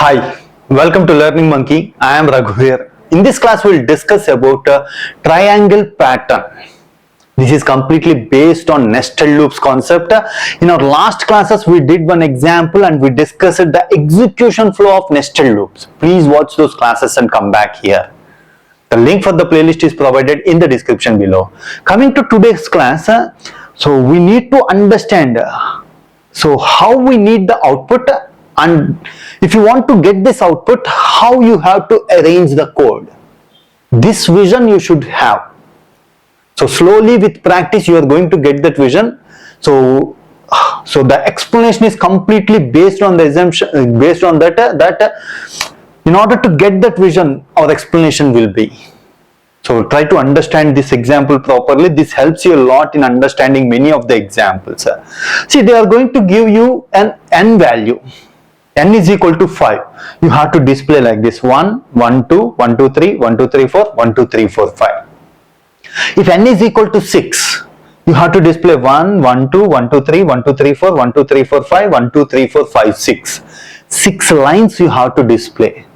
Hi, welcome to Learning Monkey. I am Raghu here. In this class, we will discuss about a triangle pattern. This is completely based on nested loops concept. In our last classes, we did one example and we discussed the execution flow of nested loops. Please watch those classes and come back here. The link for the playlist is provided in the description below. Coming to today's class, so we need to understand how we need the output, and if you want to get this output, how you have to arrange the code. This vision you should have. So slowly with practice you are going to get that vision. So the explanation is completely based on the assumption, based on that in order to get that vision, our explanation will be. So try to understand this example properly. This helps you a lot in understanding many of the examples. See, they are going to give you an n value. N is equal to 5. You have to display like this: 1, 1, 2, 1, 2, 3, 1, 2, 3, 4, 1, 2, 3, 4, 5. If n is equal to 6, you have to display 1, 1, 2, 1, 2, 3, 1, 2, 3, 4, 1, 2, 3, 4, 5, 1, 2, 3, 4, 5, 6. 6 lines you have to display.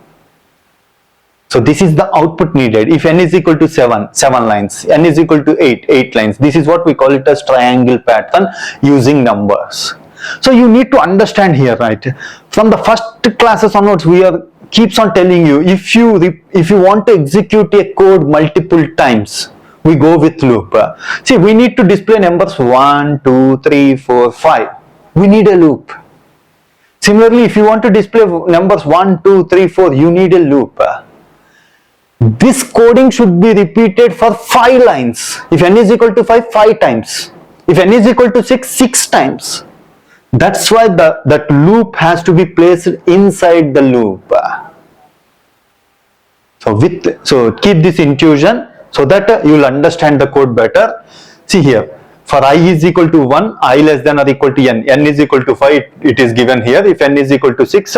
So this is the output needed. If n is equal to 7, 7 lines. N is equal to 8, 8 lines. This is what we call it as triangle pattern using numbers. So you need to understand here, right? From the first classes onwards, we are keeps on telling you, if you want to execute a code multiple times, we go with loop. See, we need to display numbers 1, 2, 3, 4, 5. We need a loop. Similarly, if you want to display numbers 1, 2, 3, 4, you need a loop. This coding should be repeated for 5 lines. If n is equal to 5, 5 times. If n is equal to 6, 6 times. That's why that loop has to be placed inside the loop. So keep this intuition so that you will understand the code better. See here, for I is equal to 1, I less than or equal to n. N is equal to 5, it is given here. If n is equal to 6,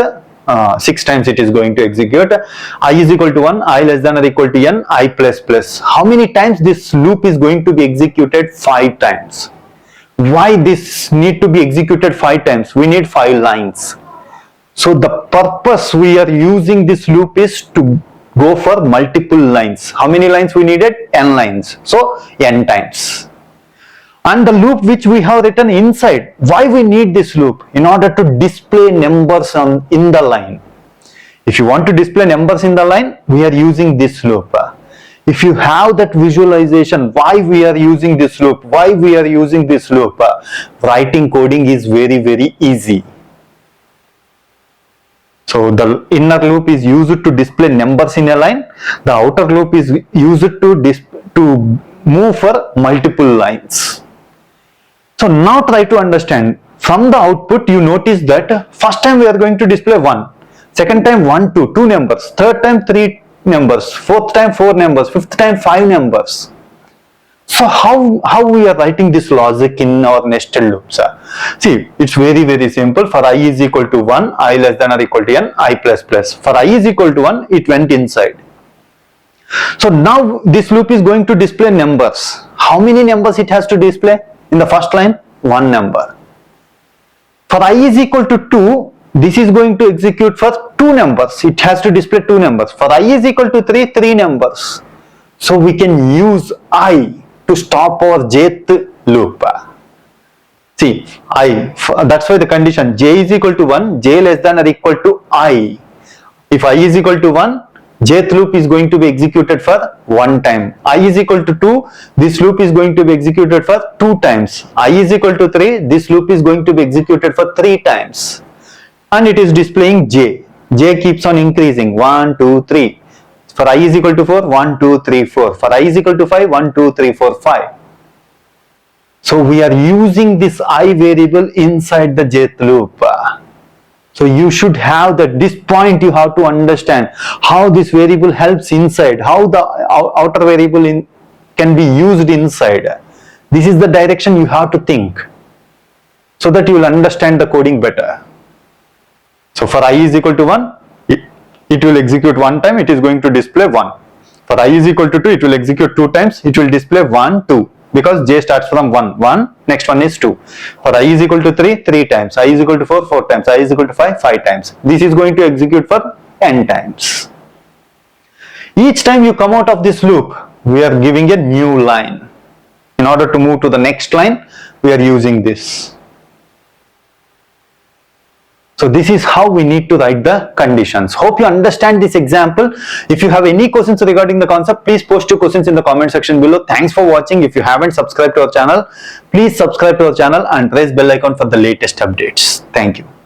6 times it is going to execute. I is equal to 1, I less than or equal to n, I plus plus. How many times this loop is going to be executed? 5 times. Why this need to be executed 5 times? We need 5 lines. So the purpose we are using this loop is to go for multiple lines. How many lines we needed? N lines. So n times. And the loop which we have written inside, why we need this loop? In order to display numbers in the line. If you want to display numbers in the line, we are using this loop. If you have that visualization, why we are using this loop, writing coding is very, very easy. So the inner loop is used to display numbers in a line. The outer loop is used to move for multiple lines. So now try to understand. From the output, you notice that first time we are going to display 1, second time 1, 2, 2 numbers, third time 3 numbers, fourth time 4 numbers, fifth time 5 numbers. So how we are writing this logic in our nested loops? See, it's very, very simple. For I is equal to 1, I less than or equal to n, I plus plus. For I is equal to 1, it went inside. So now this loop is going to display numbers. How many numbers it has to display? In the first line, 1 number. For I is equal to 2, this is going to execute for 2 numbers. It has to display 2 numbers. For I is equal to 3, 3 numbers. So we can use I to stop our jth loop. See, that's why the condition j is equal to 1, j less than or equal to I. If I is equal to 1, jth loop is going to be executed for 1 time. I is equal to 2, this loop is going to be executed for 2 times. I is equal to 3, this loop is going to be executed for 3 times. And it is displaying j. J keeps on increasing. 1, 2, 3. For I is equal to 4, 1, 2, 3, 4. For I is equal to 5, 1, 2, 3, 4, 5. So we are using this I variable inside the jth loop. So you should have that. This point you have to understand how this variable helps inside, how the outer variable can be used inside. This is the direction you have to think so that you will understand the coding better. So for I is equal to 1, it will execute 1 time, it is going to display 1. For I is equal to 2, it will execute 2 times, it will display 1, 2. because j starts from 1, next one is 2. For I is equal to 3, 3 times. I is equal to 4, 4 times. I is equal to 5, 5 times. This is going to execute for 10 times. Each time you come out of this loop, we are giving a new line. In order to move to the next line, we are using this. So this is how we need to write the conditions. Hope you understand this example. If you have any questions regarding the concept, please post your questions in the comment section below. Thanks for watching. If you haven't subscribed to our channel, please subscribe to our channel and press bell icon for the latest updates. Thank you.